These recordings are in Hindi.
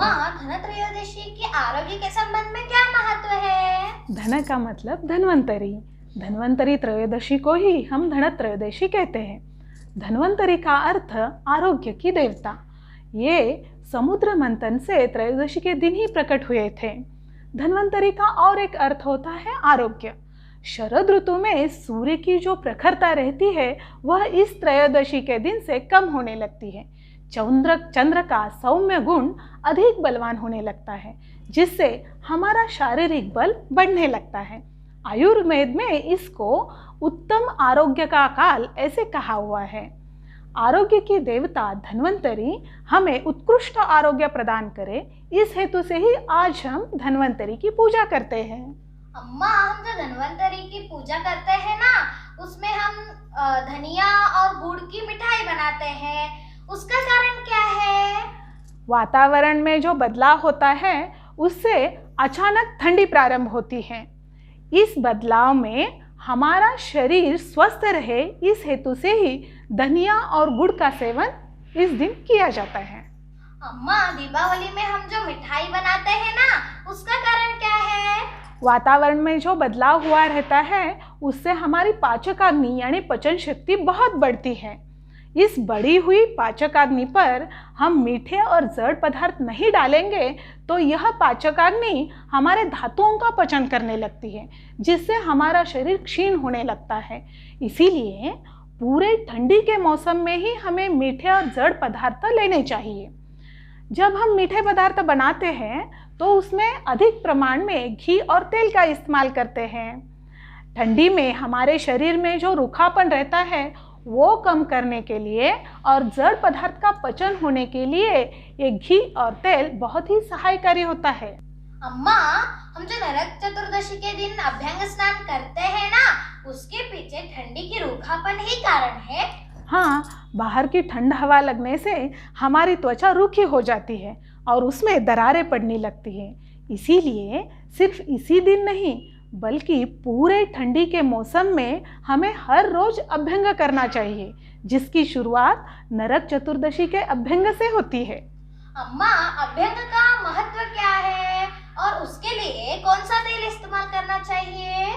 अम्मा, धनत्रयोदशी की आरोग्य के संबंध में क्या महत्व है? धन का मतलब धन्वंतरी। धन्वंतरी त्रयोदशी को ही हम धनत्रयोदशी कहते हैं। धन्वंतरी का अर्थ आरोग्य की देवता। ये समुद्र मंथन से त्रयोदशी के दिन ही प्रकट हुए थे। धन्वंतरी का और एक अर्थ होता है आरोग्य। शरद ऋतु में सूर्य की जो प्रखरता रहती है वह इस त्रयोदशी के दिन से कम होने लगती है। चंद्र का सौम्य गुण अधिक बलवान होने लगता है, जिससे हमारा शारीरिक बल बढ़ने लगता है। आयुर्वेद में इसको उत्तम आरोग्य का काल ऐसे कहा हुआ है। आरोग्य की देवता धन्वंतरी हमें उत्कृष्ट आरोग्य प्रदान करे, इस हेतु से ही आज हम धन्वंतरी की पूजा करते हैं। अम्मा, हम जो धन्वंतरी की पूजा करते हैं ना, उसमें हम धनिया और गुड़ की मिठाई बनाते हैं, उसका कारण क्या है? वातावरण में जो बदलाव होता है उससे अचानक ठंडी प्रारंभ होती है। इस बदलाव में हमारा शरीर स्वस्थ रहे, इस हेतु से ही धनिया और गुड़ का सेवन इस दिन किया जाता है। अम्मा, दीपावली में हम जो मिठाई बनाते हैं ना, उसका कारण क्या है? वातावरण में जो बदलाव हुआ रहता है उससे हमारी पाचकाग्नि यानी पचन शक्ति बहुत बढ़ती है। इस बढ़ी हुई पाचकाग्नि पर हम मीठे और जड़ पदार्थ नहीं डालेंगे तो यह पाचकाग्नि हमारे धातुओं का पचन करने लगती है, जिससे हमारा शरीर क्षीण होने लगता है। इसीलिए पूरे ठंडी के मौसम में ही हमें मीठे और जड़ पदार्थ लेने चाहिए। जब हम मीठे पदार्थ बनाते हैं तो उसमें अधिक प्रमाण में घी और तेल का इस्तेमाल करते हैं। ठंडी में हमारे शरीर में जो रूखापन रहता है वो कम करने के लिए और जड़ पदार्थ का पचन होने के लिए ये घी और तेल बहुत ही सहायकारी होता है। अम्मा, हम जो नरक चतुर्दशी के दिन अभ्यंग स्नान करते हैं ना, उसके पीछे ठंडी की रूखापन ही कारण है। हाँ, बाहर की ठंड हवा लगने से हमारी त्वचा रूखी हो जाती है और उसमें दरारें पड़ने लगती हैं। इसीलिए सिर्फ इसी दिन नहीं बल्कि पूरे ठंडी के मौसम में हमें हर रोज अभ्यंग करना चाहिए, जिसकी शुरुआत नरक चतुर्दशी के अभ्यंग से होती है। अम्मा, अभ्यंग का महत्व क्या है और उसके लिए कौन सा तेल इस्तेमाल करना चाहिए?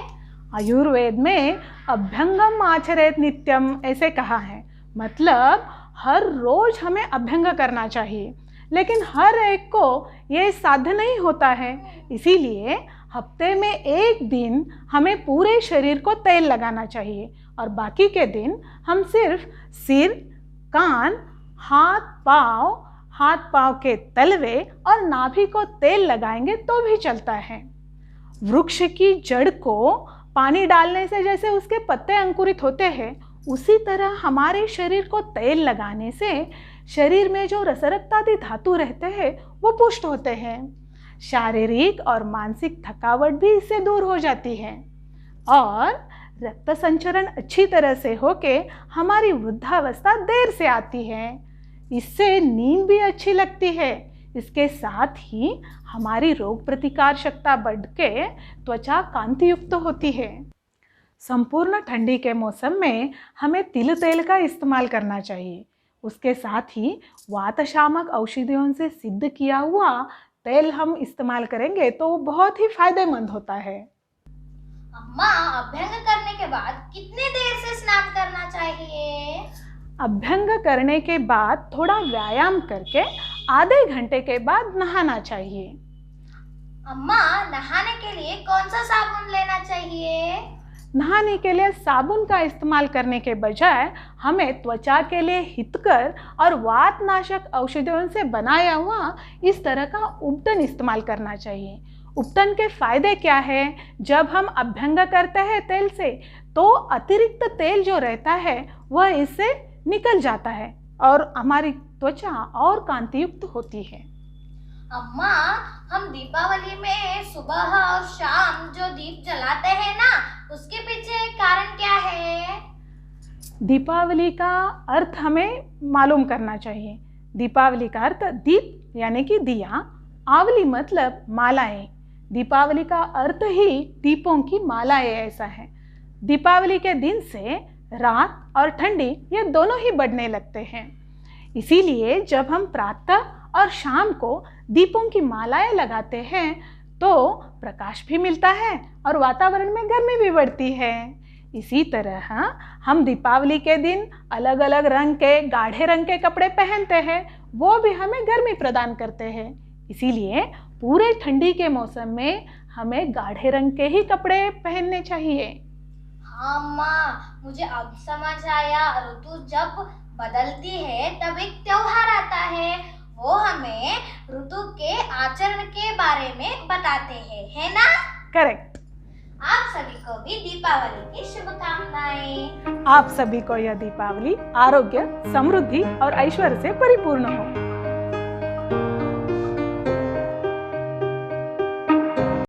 आयुर्वेद में अभ्यंगम आचरेत नित्यम ऐसे कहा है, मतलब हर रोज हमें अभ्यंग करना चाहिए। लेकिन हर एक को ये साध्य नहीं होता है, इसीलिए हफ्ते में एक दिन हमें पूरे शरीर को तेल लगाना चाहिए और बाकी के दिन हम सिर्फ सिर, कान, हाथ पाँव के तलवे और नाभि को तेल लगाएंगे तो भी चलता है। वृक्ष की जड़ को पानी डालने से जैसे उसके पत्ते अंकुरित होते हैं, उसी तरह हमारे शरीर को तेल लगाने से शरीर में जो रसरक्तादि धातु रहते हैं वो पुष्ट होते हैं। शारीरिक और मानसिक थकावट भी इससे दूर हो जाती है और रक्त संचरण अच्छी तरह से होके हमारी वृद्धावस्था देर से आती है। इससे नींद भी अच्छी लगती है। इसके साथ ही हमारी रोग प्रतिकार शक्ति बढ़ के त्वचा कांतियुक्त होती है। संपूर्ण ठंडी के मौसम में हमें तिल तेल का इस्तेमाल करना चाहिए। उसके साथ ही वातशामक औषधियों से सिद्ध किया हुआ तेल हम इस्तेमाल करेंगे तो बहुत ही फायदेमंद होता है। अम्मा, अभ्यंग करने के बाद कितनी देर से स्नान करना चाहिए? अभ्यंग करने के बाद थोड़ा व्यायाम करके आधे घंटे के बाद नहाना चाहिए। अम्मा, नहाने के लिए कौन सा साबुन लेना चाहिए? नहाने के लिए साबुन का इस्तेमाल करने के बजाय हमें त्वचा के लिए हितकर और वातनाशक औषधियों से बनाया हुआ इस तरह का उपटन इस्तेमाल करना चाहिए। उपटन के फायदे क्या है? जब हम अभ्यंग करते हैं तेल से तो अतिरिक्त तेल जो रहता है वह इससे निकल जाता है और हमारी त्वचा और कांतियुक्त होती है। अम्मा, हम दीपावली में सुबह और शाम जो दीप जलाते हैं ना, उसके पीछे कारण क्या है? दीपावली का अर्थ हमें मालूम करना चाहिए। दीपावली का अर्थ दीप यानी कि दिया, आवली मतलब मालाएं। दीपावली का अर्थ ही दीपों की मालाएं ऐसा है। दीपावली के दिन से रात और ठंडी ये दोनों ही बढ़ने लगते हैं। इसीलिए जब हम प्रातः और शाम को दीपों की मालाएं लगाते हैं तो प्रकाश भी मिलता है और वातावरण में गर्मी भी बढ़ती है। इसी तरह हम दीपावली के दिन अलग अलग रंग के गाढ़े रंग के कपड़े पहनते हैं, वो भी हमें गर्मी प्रदान करते हैं। इसीलिए पूरे ठंडी के मौसम में हमें गाढ़े रंग के ही कपड़े पहनने चाहिए। हाँ माँ, मुझे अब समझ आया। ऋतु जब बदलती है तब एक त्योहार आता है, वो हमें ऋतु के आचरण के बारे में बताते हैं, है ना? करेक्ट। आप सभी को भी दीपावली की शुभकामनाएं। आप सभी को यह दीपावली आरोग्य, समृद्धि और ऐश्वर्य से परिपूर्ण हो।